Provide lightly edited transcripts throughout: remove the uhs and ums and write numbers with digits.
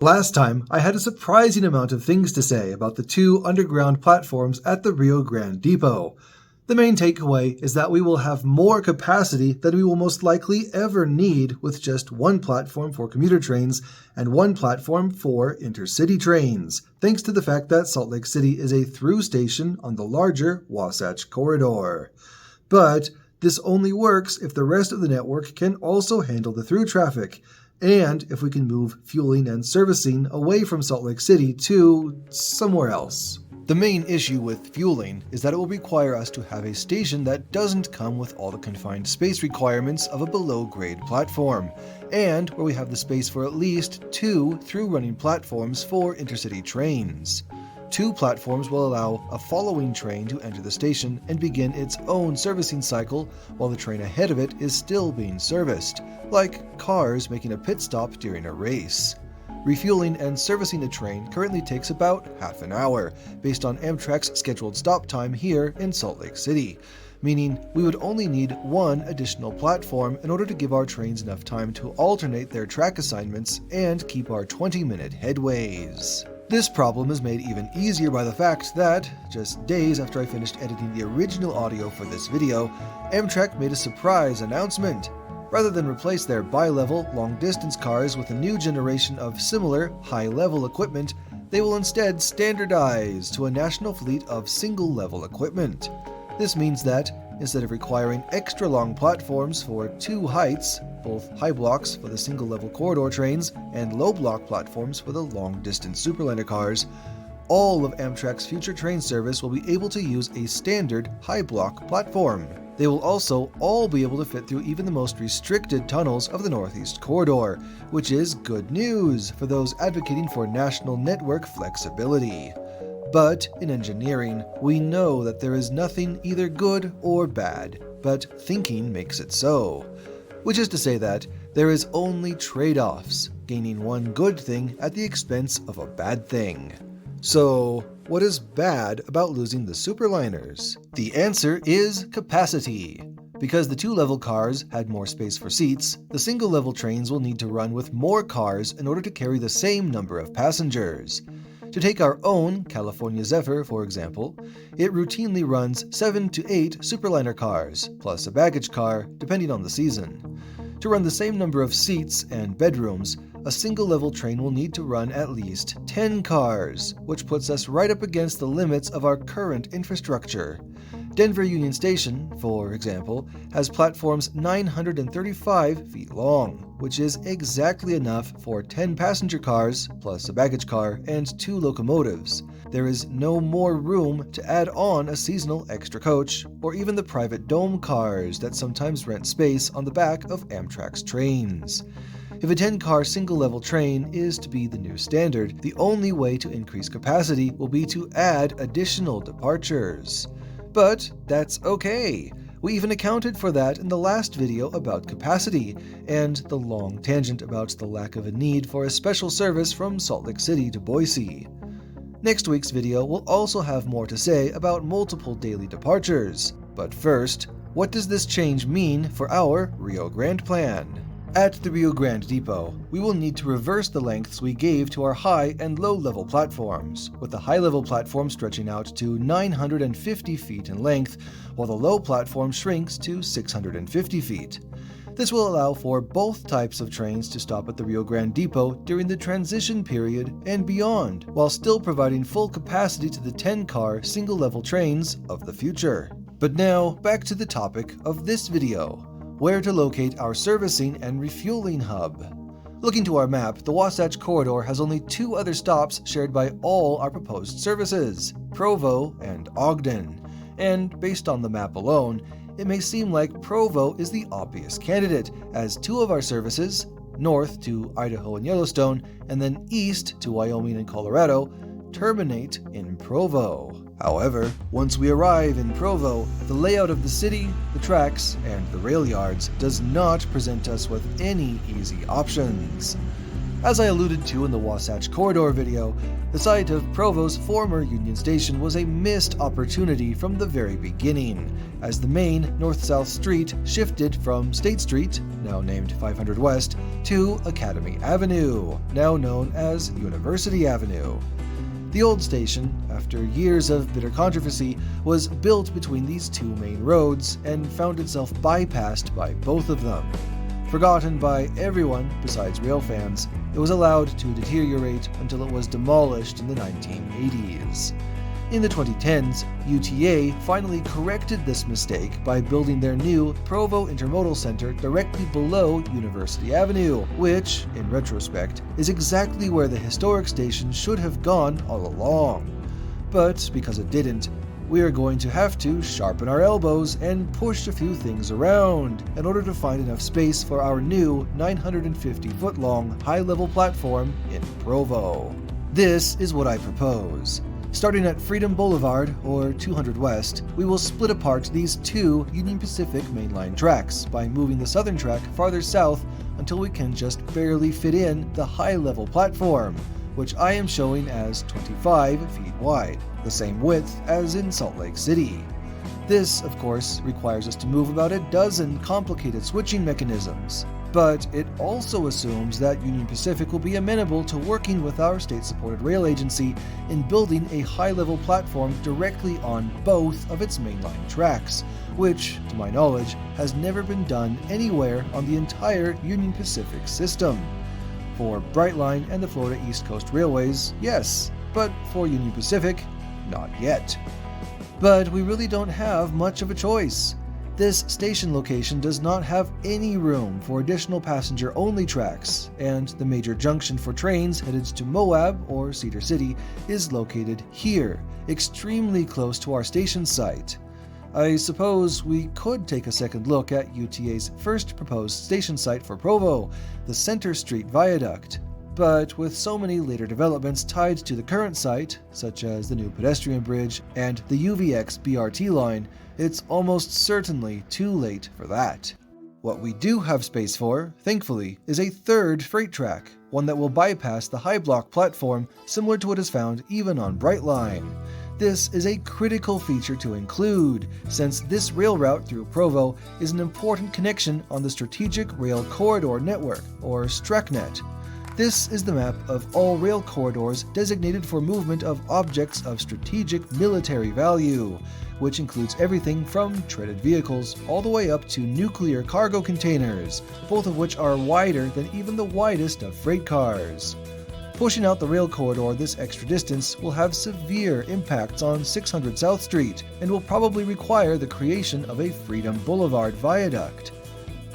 Last time, I had a surprising amount of things to say about the two underground platforms at the Rio Grande Depot. The main takeaway is that we will have more capacity than we will most likely ever need with just one platform for commuter trains and one platform for intercity trains, thanks to the fact that Salt Lake City is a through station on the larger Wasatch Corridor. But this only works if the rest of the network can also handle the through traffic, and if we can move fueling and servicing away from Salt Lake City to somewhere else. The main issue with fueling is that it will require us to have a station that doesn't come with all the confined space requirements of a below-grade platform, and where we have the space for at least 2 through-running platforms for intercity trains. 2 platforms will allow a following train to enter the station and begin its own servicing cycle while the train ahead of it is still being serviced, like cars making a pit stop during a race. Refueling and servicing a train currently takes about half an hour, based on Amtrak's scheduled stop time here in Salt Lake City, meaning we would only need 1 additional platform in order to give our trains enough time to alternate their track assignments and keep our 20-minute headways. This problem is made even easier by the fact that, just days after I finished editing the original audio for this video, Amtrak made a surprise announcement. Rather than replace their bi-level, long-distance cars with a new generation of similar, high-level equipment, they will instead standardize to a national fleet of single-level equipment. This means that, instead of requiring extra long platforms for 2 heights, both high blocks for the single-level corridor trains and low-block platforms for the long-distance Superliner cars, all of Amtrak's future train service will be able to use a standard high-block platform. They will also all be able to fit through even the most restricted tunnels of the Northeast Corridor, which is good news for those advocating for national network flexibility. But in engineering, we know that there is nothing either good or bad, but thinking makes it so. Which is to say that there is only trade-offs, gaining one good thing at the expense of a bad thing. So, what is bad about losing the Superliners? The answer is capacity. Because the 2-level cars had more space for seats, the single-level trains will need to run with more cars in order to carry the same number of passengers. To take our own California Zephyr, for example, it routinely runs 7 to 8 Superliner cars, plus a baggage car, depending on the season. To run the same number of seats and bedrooms, a single-level train will need to run at least 10 cars, which puts us right up against the limits of our current infrastructure. Denver Union Station, for example, has platforms 935 feet long, which is exactly enough for 10 passenger cars, plus a baggage car, and 2 locomotives. There is no more room to add on a seasonal extra coach, or even the private dome cars that sometimes rent space on the back of Amtrak's trains. If a 10-car single-level train is to be the new standard, the only way to increase capacity will be to add additional departures. But that's okay. We even accounted for that in the last video about capacity, and the long tangent about the lack of a need for a special service from Salt Lake City to Boise. Next week's video will also have more to say about multiple daily departures. But first, what does this change mean for our Rio Grande plan? At the Rio Grande Depot, we will need to reverse the lengths we gave to our high and low-level platforms, with the high-level platform stretching out to 950 feet in length, while the low platform shrinks to 650 feet. This will allow for both types of trains to stop at the Rio Grande Depot during the transition period and beyond, while still providing full capacity to the 10-car single-level trains of the future. But now, back to the topic of this video: where to locate our servicing and refueling hub. Looking to our map, the Wasatch Corridor has only 2 other stops shared by all our proposed services, Provo and Ogden. And based on the map alone, it may seem like Provo is the obvious candidate, as 2 of our services, north to Idaho and Yellowstone, and then east to Wyoming and Colorado, terminate in Provo. However, once we arrive in Provo, the layout of the city, the tracks, and the rail yards does not present us with any easy options. As I alluded to in the Wasatch Corridor video, the site of Provo's former Union Station was a missed opportunity from the very beginning, as the main north-south street shifted from State Street, now named 500 West, to Academy Avenue, now known as University Avenue. The old station, after years of bitter controversy, was built between these two main roads and found itself bypassed by both of them. Forgotten by everyone besides rail fans, it was allowed to deteriorate until it was demolished in the 1980s. In the 2010s, UTA finally corrected this mistake by building their new Provo Intermodal Center directly below University Avenue, which, in retrospect, is exactly where the historic station should have gone all along. But because it didn't, we are going to have to sharpen our elbows and push a few things around in order to find enough space for our new 950-foot-long high-level platform in Provo. This is what I propose. Starting at Freedom Boulevard, or 200 West, we will split apart these two Union Pacific mainline tracks by moving the southern track farther south until we can just barely fit in the high-level platform, which I am showing as 25 feet wide, the same width as in Salt Lake City. This, of course, requires us to move about a dozen complicated switching mechanisms, but it also assumes that Union Pacific will be amenable to working with our state-supported rail agency in building a high-level platform directly on both of its mainline tracks, which, to my knowledge, has never been done anywhere on the entire Union Pacific system. For Brightline and the Florida East Coast Railways, yes, but for Union Pacific, not yet. But we really don't have much of a choice. This station location does not have any room for additional passenger-only tracks, and the major junction for trains headed to Moab or Cedar City is located here, extremely close to our station site. I suppose we could take a second look at UTA's first proposed station site for Provo, the Center Street Viaduct. But with so many later developments tied to the current site, such as the new pedestrian bridge and the UVX BRT line, it's almost certainly too late for that. What we do have space for, thankfully, is a third freight track, one that will bypass the high block platform similar to what is found even on Brightline. This is a critical feature to include, since this rail route through Provo is an important connection on the Strategic Rail Corridor Network, or Stracnet. This is the map of all rail corridors designated for movement of objects of strategic military value, which includes everything from treaded vehicles all the way up to nuclear cargo containers, both of which are wider than even the widest of freight cars. Pushing out the rail corridor this extra distance will have severe impacts on 600 South Street and will probably require the creation of a Freedom Boulevard viaduct.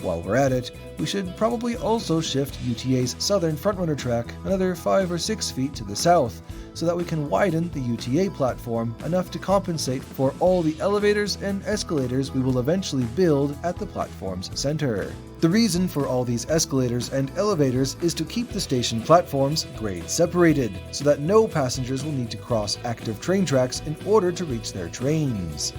While we're at it, we should probably also shift UTA's southern frontrunner track another 5 or 6 feet to the south, so that we can widen the UTA platform enough to compensate for all the elevators and escalators we will eventually build at the platform's center. The reason for all these escalators and elevators is to keep the station platforms grade separated, so that no passengers will need to cross active train tracks in order to reach their trains.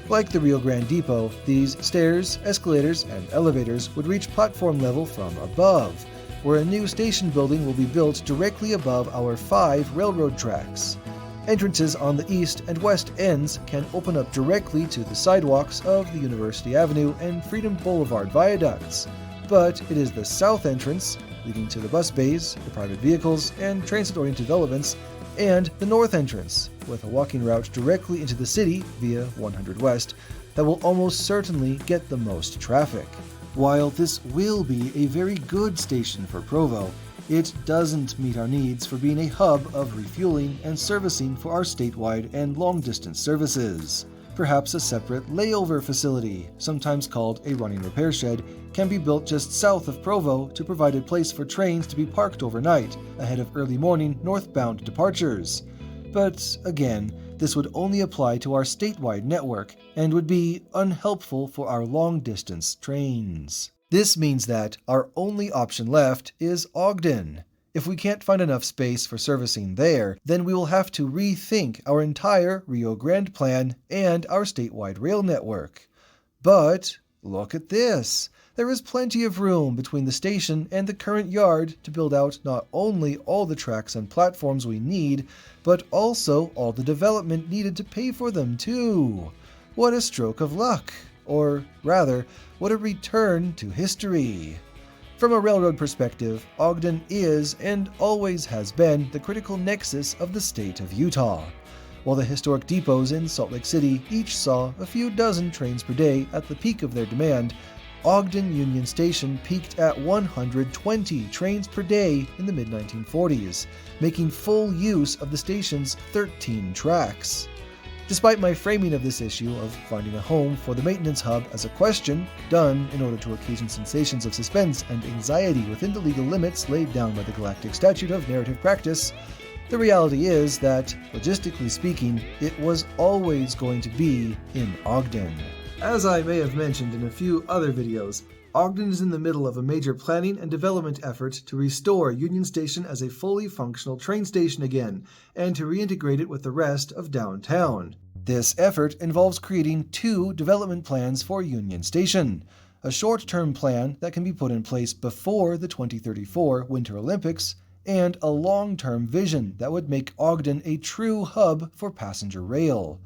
Like the Rio Grande Depot, these stairs, escalators, and elevators would reach platform level from above, where a new station building will be built directly above our 5 railroad tracks. Entrances on the east and west ends can open up directly to the sidewalks of the University Avenue and Freedom Boulevard viaducts, but it is the south entrance, leading to the bus bays, the private vehicles, and transit-oriented developments, and the north entrance, with a walking route directly into the city via 100 West, that will almost certainly get the most traffic. While this will be a very good station for Provo, it doesn't meet our needs for being a hub of refueling and servicing for our statewide and long-distance services. Perhaps a separate layover facility, sometimes called a running repair shed, can be built just south of Provo to provide a place for trains to be parked overnight, ahead of early morning northbound departures. But again, this would only apply to our statewide network and would be unhelpful for our long-distance trains. This means that our only option left is Ogden. If we can't find enough space for servicing there, then we will have to rethink our entire Rio Grande plan and our statewide rail network. But look at this! there is plenty of room between the station and the current yard to build out not only all the tracks and platforms we need, but also all the development needed to pay for them too. What a stroke of luck! Or rather, what a return to history. From a railroad perspective, Ogden is and always has been the critical nexus of the state of Utah. While the historic depots in Salt Lake City each saw a few dozen trains per day at the peak of their demand, Ogden Union Station peaked at 120 trains per day in the mid-1940s, making full use of the station's 13 tracks. Despite my framing of this issue of finding a home for the maintenance hub as a question, done in order to occasion sensations of suspense and anxiety within the legal limits laid down by the Galactic Statute of Narrative Practice, the reality is that, logistically speaking, it was always going to be in Ogden. As I may have mentioned in a few other videos, Ogden is in the middle of a major planning and development effort to restore Union Station as a fully functional train station again, and to reintegrate it with the rest of downtown. This effort involves creating 2 development plans for Union Station. A short-term plan that can be put in place before the 2034 Winter Olympics, and a long-term vision that would make Ogden a true hub for passenger rail.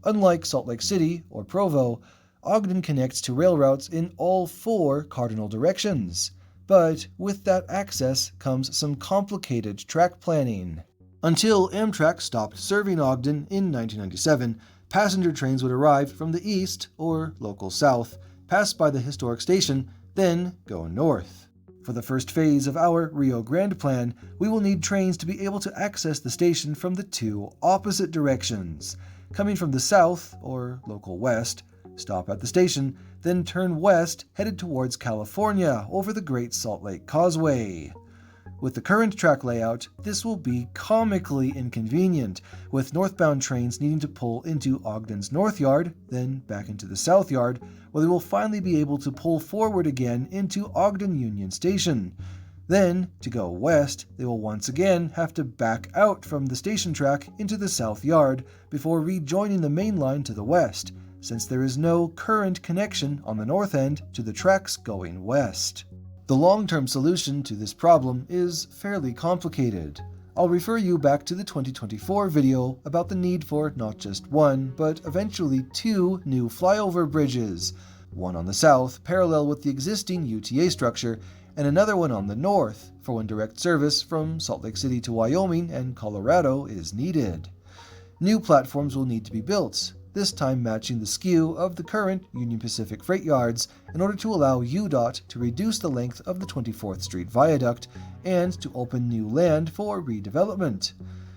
Unlike Salt Lake City or Provo, Ogden connects to rail routes in all 4 cardinal directions. But with that access comes some complicated track planning. Until Amtrak stopped serving Ogden in 1997, passenger trains would arrive from the east, or local south, pass by the historic station, then go north. For the first phase of our Rio Grande plan, we will need trains to be able to access the station from the 2 opposite directions. Coming from the south, or local west, stop at the station, then turn west headed towards California over the Great Salt Lake Causeway. With the current track layout, this will be comically inconvenient, with northbound trains needing to pull into Ogden's North Yard, then back into the South Yard, where they will finally be able to pull forward again into Ogden Union Station. Then, to go west, they will once again have to back out from the station track into the South Yard before rejoining the main line to the west, since there is no current connection on the north end to the tracks going west. The long-term solution to this problem is fairly complicated. I'll refer you back to the 2024 video about the need for not just 1, but eventually 2 new flyover bridges, one on the south parallel with the existing UTA structure, and another one on the north for when direct service from Salt Lake City to Wyoming and Colorado is needed. New platforms will need to be built, this time matching the skew of the current Union Pacific freight yards in order to allow UDOT to reduce the length of the 24th Street Viaduct and to open new land for redevelopment.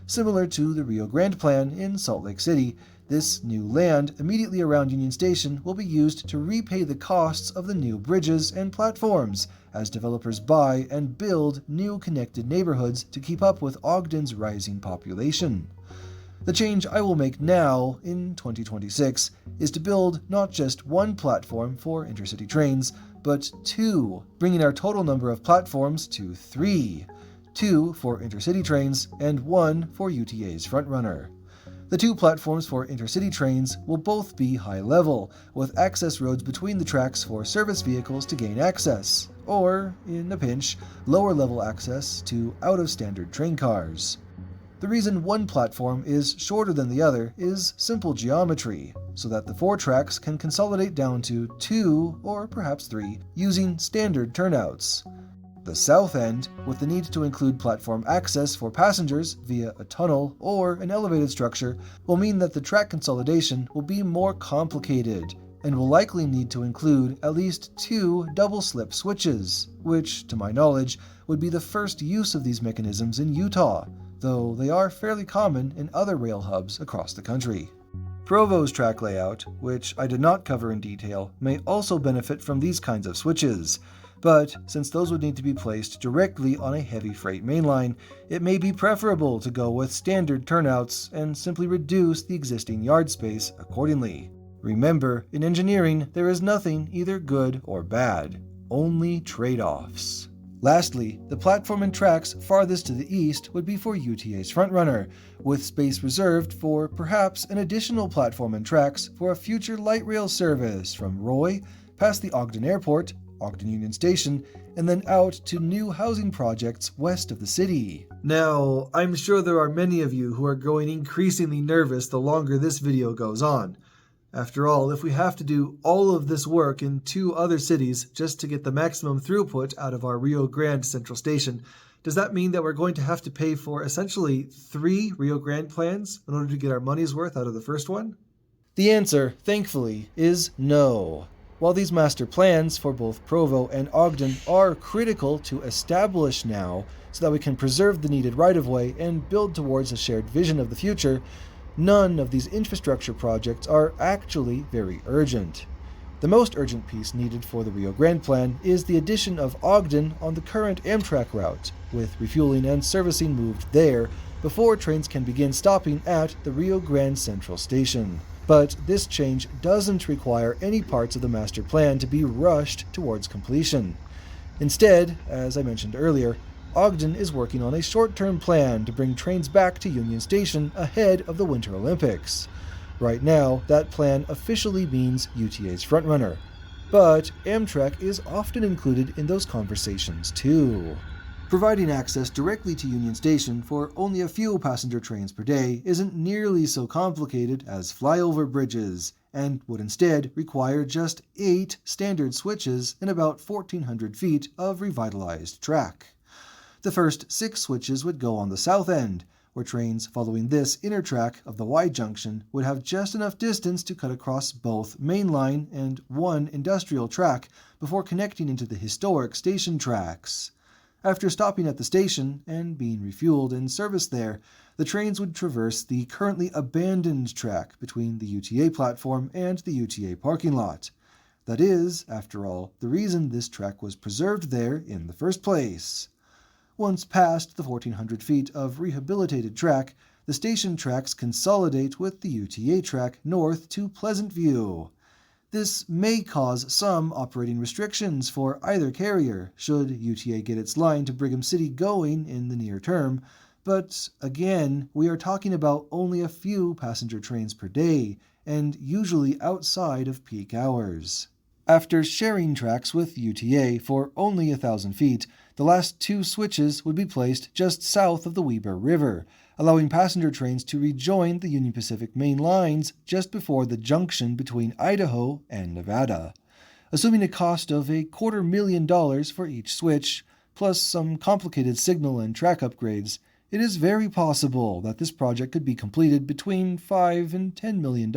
Similar to the Rio Grande plan in Salt Lake City, this new land immediately around Union Station will be used to repay the costs of the new bridges and platforms as developers buy and build new connected neighborhoods to keep up with Ogden's rising population. The change I will make now, in 2026, is to build not just 1 platform for intercity trains, but 2, bringing our total number of platforms to 3. 2 for intercity trains and 1 for UTA's frontrunner. The 2 platforms for intercity trains will both be high level, with access roads between the tracks for service vehicles to gain access, or, in a pinch, lower level access to out-of-standard train cars. The reason 1 platform is shorter than the other is simple geometry, so that the 4 tracks can consolidate down to 2 or perhaps 3 using standard turnouts. The south end, with the need to include platform access for passengers via a tunnel or an elevated structure, will mean that the track consolidation will be more complicated and will likely need to include at least 2 double-slip switches, which, to my knowledge, would be the first use of these mechanisms in Utah, though they are fairly common in other rail hubs across the country. Provo's track layout, which I did not cover in detail, may also benefit from these kinds of switches, but since those would need to be placed directly on a heavy freight mainline, it may be preferable to go with standard turnouts and simply reduce the existing yard space accordingly. Remember, in engineering, there is nothing either good or bad, only trade-offs. Lastly, the platform and tracks farthest to the east would be for UTA's frontrunner, with space reserved for perhaps an additional platform and tracks for a future light rail service from Roy, past the Ogden Airport, Ogden Union Station, and then out to new housing projects west of the city. Now, I'm sure there are many of you who are growing increasingly nervous the longer this video goes on. After all, if we have to do all of this work in 2 other cities just to get the maximum throughput out of our Rio Grande Central Station, does that mean that we're going to have to pay for essentially 3 Rio Grande plans in order to get our money's worth out of the first one? The answer, thankfully, is no. While these master plans for both Provo and Ogden are critical to establish now so that we can preserve the needed right-of-way and build towards a shared vision of the future, none of these infrastructure projects are actually very urgent. The most urgent piece needed for the Rio Grande plan is the addition of Ogden on the current Amtrak route, with refueling and servicing moved there before trains can begin stopping at the Rio Grande Central Station. But this change doesn't require any parts of the master plan to be rushed towards completion. Instead, as I mentioned earlier, Ogden is working on a short-term plan to bring trains back to Union Station ahead of the Winter Olympics. Right now, that plan officially means UTA's frontrunner, but Amtrak is often included in those conversations too. Providing access directly to Union Station for only a few passenger trains per day isn't nearly so complicated as flyover bridges, and would instead require just 8 standard switches in about 1,400 feet of revitalized track. The first 6 switches would go on the south end, where trains following this inner track of the Y junction would have just enough distance to cut across both mainline and 1 industrial track before connecting into the historic station tracks. After stopping at the station and being refueled and serviced there, the trains would traverse the currently abandoned track between the UTA platform and the UTA parking lot. That is, after all, the reason this track was preserved there in the first place. Once past the 1,400 feet of rehabilitated track, the station tracks consolidate with the UTA track north to Pleasant View. This may cause some operating restrictions for either carrier, should UTA get its line to Brigham City going in the near term, but again, we are talking about only a few passenger trains per day, and usually outside of peak hours. After sharing tracks with UTA for only 1,000 feet, the last 2 switches would be placed just south of the Weber River, allowing passenger trains to rejoin the Union Pacific main lines just before the junction between Idaho and Nevada. Assuming a cost of $250,000 for each switch, plus some complicated signal and track upgrades, it is very possible that this project could be completed between $5 and $10 million,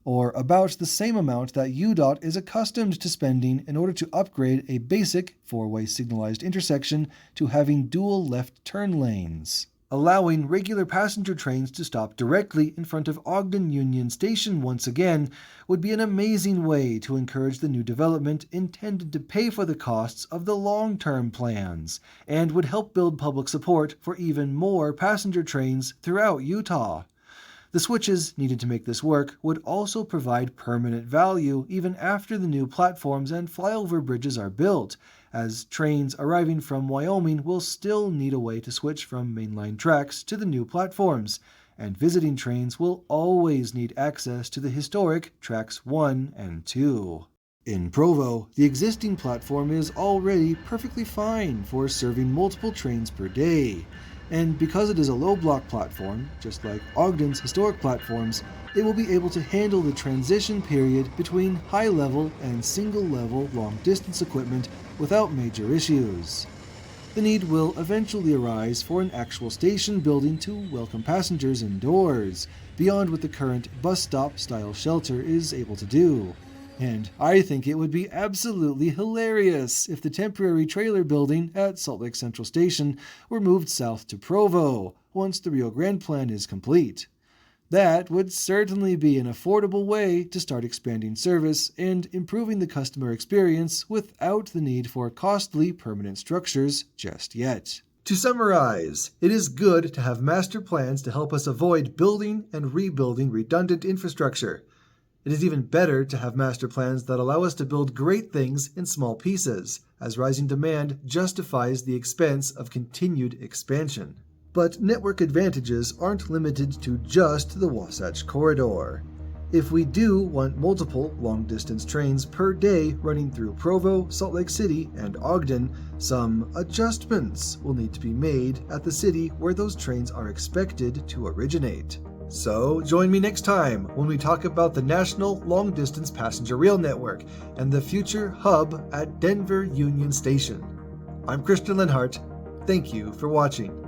or about the same amount that UDOT is accustomed to spending in order to upgrade a basic 4-way signalized intersection to having dual left turn lanes. Allowing regular passenger trains to stop directly in front of Ogden Union Station once again would be an amazing way to encourage the new development intended to pay for the costs of the long-term plans, and would help build public support for even more passenger trains throughout Utah. The switches needed to make this work would also provide permanent value even after the new platforms and flyover bridges are built, as trains arriving from Wyoming will still need a way to switch from mainline tracks to the new platforms, and visiting trains will always need access to the historic Tracks 1 and 2. In Provo, the existing platform is already perfectly fine for serving multiple trains per day, and because it is a low-block platform, just like Ogden's historic platforms, it will be able to handle the transition period between high-level and single-level long-distance equipment without major issues. The need will eventually arise for an actual station building to welcome passengers indoors, beyond what the current bus stop-style shelter is able to do. And I think it would be absolutely hilarious if the temporary trailer building at Salt Lake Central Station were moved south to Provo once the Rio Grande plan is complete. That would certainly be an affordable way to start expanding service and improving the customer experience without the need for costly permanent structures just yet. To summarize, it is good to have master plans to help us avoid building and rebuilding redundant infrastructure. It is even better to have master plans that allow us to build great things in small pieces, as rising demand justifies the expense of continued expansion. But network advantages aren't limited to just the Wasatch Corridor. If we do want multiple long-distance trains per day running through Provo, Salt Lake City, and Ogden, some adjustments will need to be made at the city where those trains are expected to originate. So join me next time when we talk about the National Long-Distance Passenger Rail Network and the future hub at Denver Union Station. I'm Christian Lenhart. Thank you for watching.